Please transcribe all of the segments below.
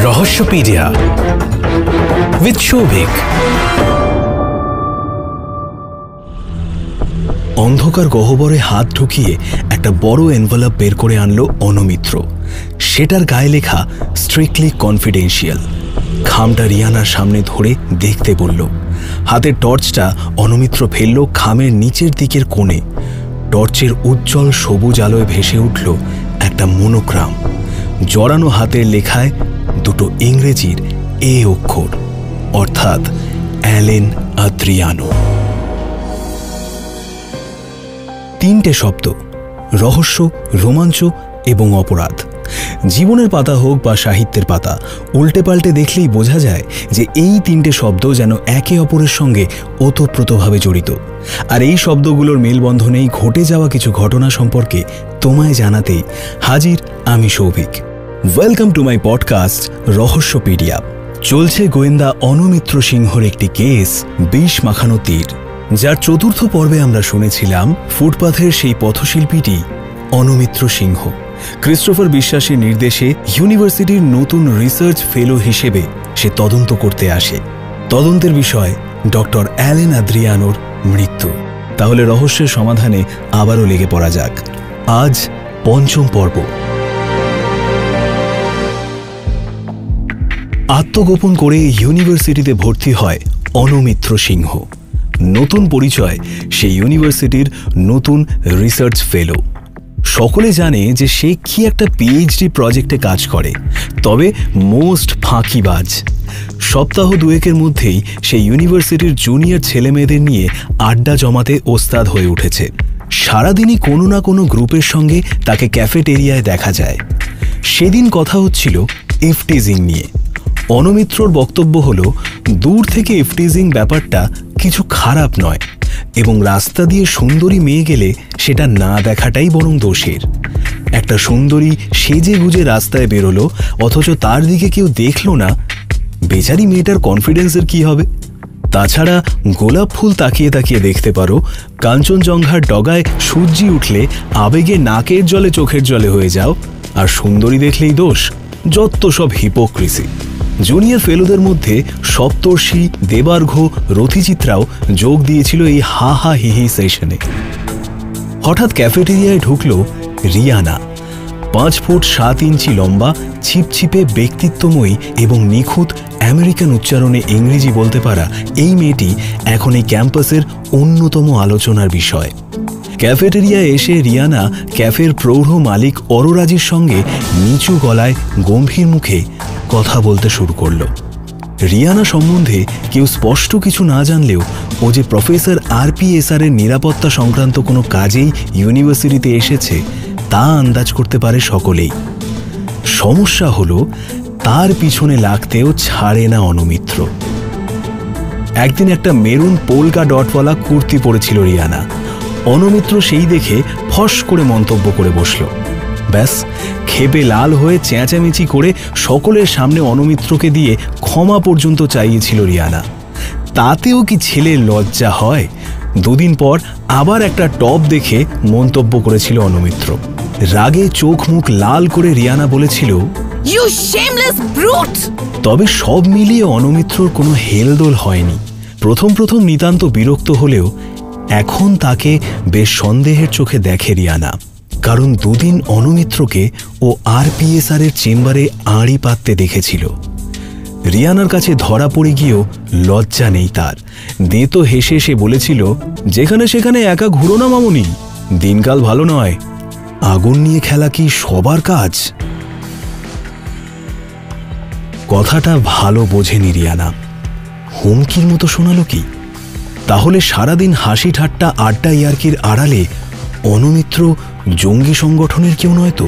রহস্যপিডিয়া with Shouvik. অন্ধকার গহ্বরে হাত ঢুকিয়ে একটা বড় এনভেলপ বের করে আনলো অনুমিত্র। সেটার গায়ে লেখা স্ট্রিক্টলি কনফিডেন্সিয়াল। খামটা রিয়ানার সামনে ধরে দেখতে বলল। হাতের টর্চটা অনুমিত্র ফেলল খামের নিচের দিকের কোণে। টর্চের উজ্জ্বল সবুজ আলোয় ভেসে উঠল একটা মনোগ্রাম। জড়ানো হাতের লেখায় দুটো ইংরেজির এ অক্ষর, অর্থাৎ অ্যালেন আদ্রিয়ানো। তিনটে শব্দ: রহস্য, রোমাঞ্চ এবং অপরাধ। জীবনের পাতা হোক বা সাহিত্যের পাতা, উল্টে পাল্টে দেখলেই বোঝা যায় যে এই তিনটে শব্দ যেন একে অপরের সঙ্গে ওতপ্রোতভাবে জড়িত। আর এই শব্দগুলোর মেলবন্ধনেই ঘটে যাওয়া কিছু ঘটনা সম্পর্কে তোমায় জানাতেই হাজির আমি Souvik. Welcome to my podcast রহস্যপিডিয়া। চলছে গোয়েন্দা অনুমিত্র সিংহর একটি কেস, বিষ মাখানো তীর, যার চতুর্থ পর্বে আমরা শুনেছিলাম ফুটপাথের সেই পথশিল্পীটি অনুমিত্র সিংহ ক্রিস্টোফার বিশ্বাসের নির্দেশে ইউনিভার্সিটির নতুন রিসার্চ ফেলো হিসেবে সে তদন্ত করতে আসে। তদন্তের বিষয় ডক্টর অ্যালেন আদ্রিয়ানোর মৃত্যু। তাহলে রহস্যের সমাধানে আবারও লেগে পড়া যাক। আজ পঞ্চম পর্ব। আত্মগোপন করে ইউনিভার্সিটিতে ভর্তি হয় অনুমিত্র সিংহ। নতুন পরিচয় সে ইউনিভার্সিটির নতুন রিসার্চ ফেলো। সকলে জানে যে সে কি একটা পিএইচডি প্রজেক্টে কাজ করে, তবে মোস্ট ফাঁকিবাজ। সপ্তাহ দুয়েকের মধ্যেই সে ইউনিভার্সিটির জুনিয়র ছেলেমেয়েদের নিয়ে আড্ডা জমাতে ওস্তাদ হয়ে উঠেছে। সারাদিনই কোনো না কোনো গ্রুপের সঙ্গে তাকে ক্যাফেটেরিয়ায় দেখা যায়। সেদিন কথা হচ্ছিল ইফটিজিং নিয়ে। অনুমিত্রর বক্তব্য হলো, দূর থেকে ইফটিজিং ব্যাপারটা কিছু খারাপ নয় এবং রাস্তা দিয়ে সুন্দরী মেয়ে গেলে সেটা না দেখাটাই বরং দোষের। একটা সুন্দরী সেজে গুজে রাস্তায় বেরোলো, অথচ তার দিকে কেউ দেখলো না, বেচারি মেয়েটার কনফিডেন্সের কি হবে? তাছাড়া গোলাপ ফুল তাকিয়ে তাকিয়ে দেখতে পারো, কাঞ্চনজঙ্ঘার ডগায় সূর্যি উঠলে আবেগে নাকের জলে চোখের জলে হয়ে যাও, আর সুন্দরী দেখলেই দোষ। যত সব হিপোক্রিসি। জুনিয়র ফেলোদের মধ্যে সপ্তর্ষি, দেবার্ঘ, রথিচিত্রাও যোগ দিয়েছিল এই হা হা হি হি সেশনে। হঠাৎ ক্যাফেটেরিয়ায় ঢুকল রিয়ানা। 5 ফুট 7 ইঞ্চি লম্বা, ছিপছিপে, ব্যক্তিত্বময়ী এবং নিখুঁত আমেরিকান উচ্চারণে ইংরেজি বলতে পারা এই মেয়েটি এখন এই ক্যাম্পাসের অন্যতম আলোচনার বিষয়। ক্যাফেটেরিয়ায় এসে রিয়ানা ক্যাফের প্রৌঢ় মালিক অরোরাজির সঙ্গে নিচু গলায় গম্ভীর মুখে কথা বলতে শুরু করল। রিয়ানা সম্বন্ধে কেউ স্পষ্ট কিছু না জানলেও ও যে প্রফেসর RPSR এর নিরাপত্তা সংক্রান্ত কোনো কাজেই ইউনিভার্সিটিতে এসেছে তা আন্দাজ করতে পারে সকলেই। সমস্যা হলো, তার পিছনে লাগতেও ছাড়ে না অনুমিত্র। একদিন একটা মেরুন পোলকা ডটওয়ালা কুর্তি পরেছিল রিয়ানা। অনুমিত্র সেই দেখে ফস করে মন্তব্য করে বসল। ব্যাস, ক্ষেপে লাল হয়ে চেঁচামেচি করে সকলের সামনে অনুমিত্রকে দিয়ে ক্ষমা পর্যন্ত চাইয়েছিল রিয়ানা। তাতেও কি ছেলের লজ্জা হয়? দুদিন পর আবার একটা টপ দেখে মন্তব্য করেছিল অনুমিত্র। রাগে চোখ মুখ লাল করে রিয়ানা বলেছিল, "ইউ শেমলেস ব্রুট!" তবে সব মিলিয়ে অনুমিত্রর কোনো হেলদোল হয়নি। প্রথম নিতান্ত বিরক্ত হলেও এখন তাকে বেশ সন্দেহের চোখে দেখে রিয়ানা। কারণ দুদিন অনুমিত্রকে ও RPSR এর চেম্বারে আড়ি পাততে দেখেছিল। রিয়ানার কাছে ধরা পড়ে গিয়েও লজ্জা নেই তার। দেতো হেসে সে বলেছিল, "যেখানে সেখানে একা ঘুরো না মামুনি, দিনকাল ভালো নয়। আগুন নিয়ে খেলা কি সবার কাজ?" কথাটা ভালো বোঝেনি রিয়ানা। হুমকির মতো শোনালো কি? তাহলে সারাদিন হাসি ঠাট্টা আড্ডা ইয়ার্কির আড়ালে অনুমিত্র জঙ্গি সংগঠনের কেউ নয় তো?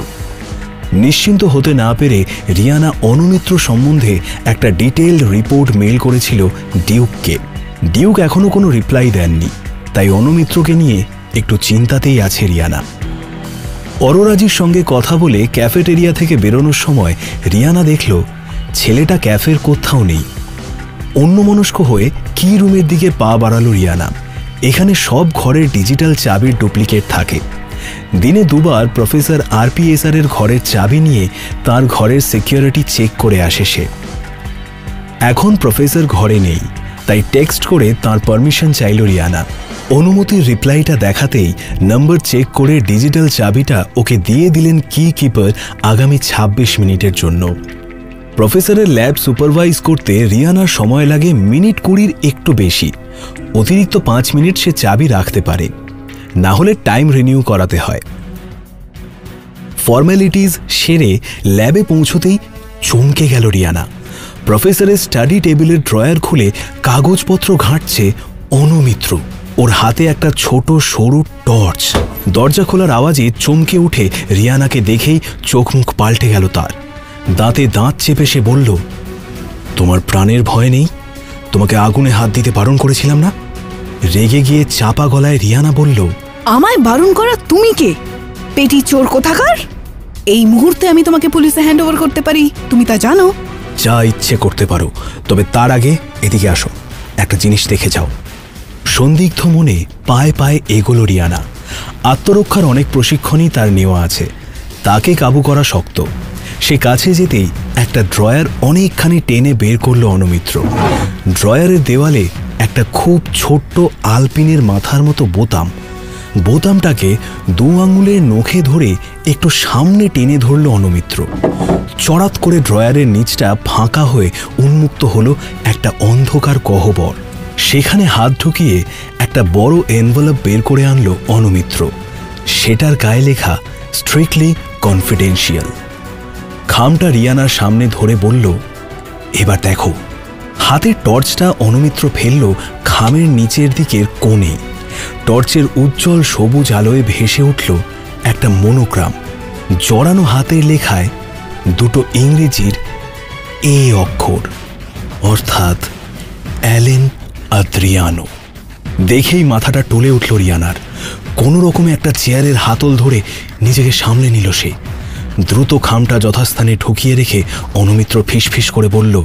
নিশ্চিন্ত হতে না পেরে রিয়ানা অনুমিত্র সম্বন্ধে একটা ডিটেইলড রিপোর্ট মেল করেছিল ডিউককে। ডিউক এখনো কোনো রিপ্লাই দেননি, তাই অনুমিত্রকে নিয়ে একটু চিন্তাতেই আছে রিয়ানা। অরোরাজির সঙ্গে কথা বলে ক্যাফেটেরিয়া থেকে বেরোনোর সময় রিয়ানা দেখল ছেলেটা ক্যাফের কোথাও নেই। অন্যমনস্ক হয়ে কি রুমের দিকে পা বাড়ালো রিয়ানা। এখানে সব ঘরের ডিজিটাল চাবির ডুপ্লিকেট থাকে। দিনে দুবার প্রফেসর RPSR এর ঘরের চাবি নিয়ে তার ঘরের সিকিউরিটি চেক করে আসে সে। এখন প্রফেসর ঘরে নেই, তাই টেক্সট করে তার পারমিশন চাইল রিয়ানা। অনুমতির রিপ্লাইটা দেখাতেই নম্বর চেক করে ডিজিটাল চাবিটা ওকে দিয়ে দিলেন কি কিপার আগামী 26 মিনিটের জন্য। প্রফেসরের ল্যাব সুপারভাইজ করতে রিয়ানার সময় লাগে মিনিট 20 একটু বেশি। অতিরিক্ত 5 মিনিট সে চাবি রাখতে পারে, না হলে টাইম রিনিউ করাতে হয়। ফর্মালিটিজ সেরে ল্যাবে পৌঁছতেই চমকে গেল রিয়ানা। প্রফেসরের স্টাডি টেবিলের ড্রয়ার খুলে কাগজপত্র ঘাঁটছে অনুমিত্র। ওর হাতে একটা ছোট সরু টর্চ। দরজা খোলার আওয়াজে চমকে উঠে রিয়ানাকে দেখেই চোখ মুখ পাল্টে গেল তার। দাঁতে দাঁত চেপে সে বলল, তোমার প্রাণের ভয় নেই? তোমাকে আগুনে হাত দিতে বারণ করেছিলাম না? রেগে গিয়ে চাপা গলায় রিয়ানা বলল, আমায় বারণ করা তুমি কে? পেটি চোর কোথাকার! এই মুহূর্তে আমি তোমাকে পুলিশে হ্যান্ড ওভার করতে পারি, তুমি তা জানো? যা ইচ্ছে করতে পারো, তবে তার আগে এদিকে আসো, একটা জিনিস দেখে যাও। সন্দিগ্ধ মনে পায়ে পায়ে এগোলো রিয়ানা। আত্মরক্ষার অনেক প্রশিক্ষণই তার নেওয়া আছে, তাকে কাবু করা শক্ত। সে কাছে যেতেই একটা ড্রয়ার অনেকখানি টেনে বের করলো অনুমিত্র। ড্রয়ারের দেওয়ালে একটা খুব ছোট্ট আলপিনের মাথার মতো বোতাম। বোতামটাকে 2 আঙুলের নখে ধরে একটু সামনে টেনে ধরল অনুমিত্র। চড়াত করে ড্রয়ারের নিচটা ফাঁকা হয়ে উন্মুক্ত হলো একটা অন্ধকার গহ্বর। সেখানে হাত ঢুকিয়ে একটা বড় এনভেলপ বের করে আনলো অনুমিত্র। সেটার গায়ে লেখা স্ট্রিক্টলি কনফিডেন্সিয়াল। খামটা রিয়ানার সামনে ধরে বলল, এবার দেখো। হাতের টর্চটা অনুমিত্র ফেলল খামের নিচের দিকের কোণে। টর্চের উজ্জ্বল সবুজ আলোয় ভেসে উঠল একটা মনোগ্রাম। জড়ানো হাতের লেখায় 2 ইংরেজির এ অক্ষর, অর্থাৎ অ্যালেন আদ্রিয়ানো। দেখেই মাথাটা টলে উঠল রিয়ানার। কোনো রকমে একটা চেয়ারের হাতল ধরে নিজেকে সামলে নিল সে। দ্রুত খামটা যথাস্থানে ঢুকিয়ে রেখে অনুমিত্র ফিসফিস করে বলল,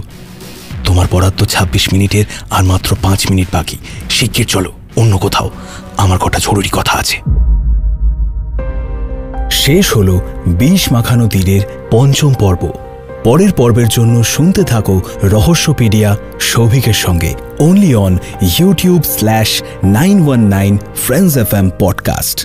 তোমার বরাদ্দ 26 মিনিটের, আর মাত্র 5 মিনিট বাকি। শিগগির চলো অন্য কোথাও, আমার কটা জরুরি কথা আছে। শেষ হলো বিষ মাখানো তীরের 5ম পর্ব। পরের পর্বের জন্য শুনতে থাকো রহস্যপিডিয়া সৌভিকের সঙ্গে, only on YouTube/919 Friends FM podcast।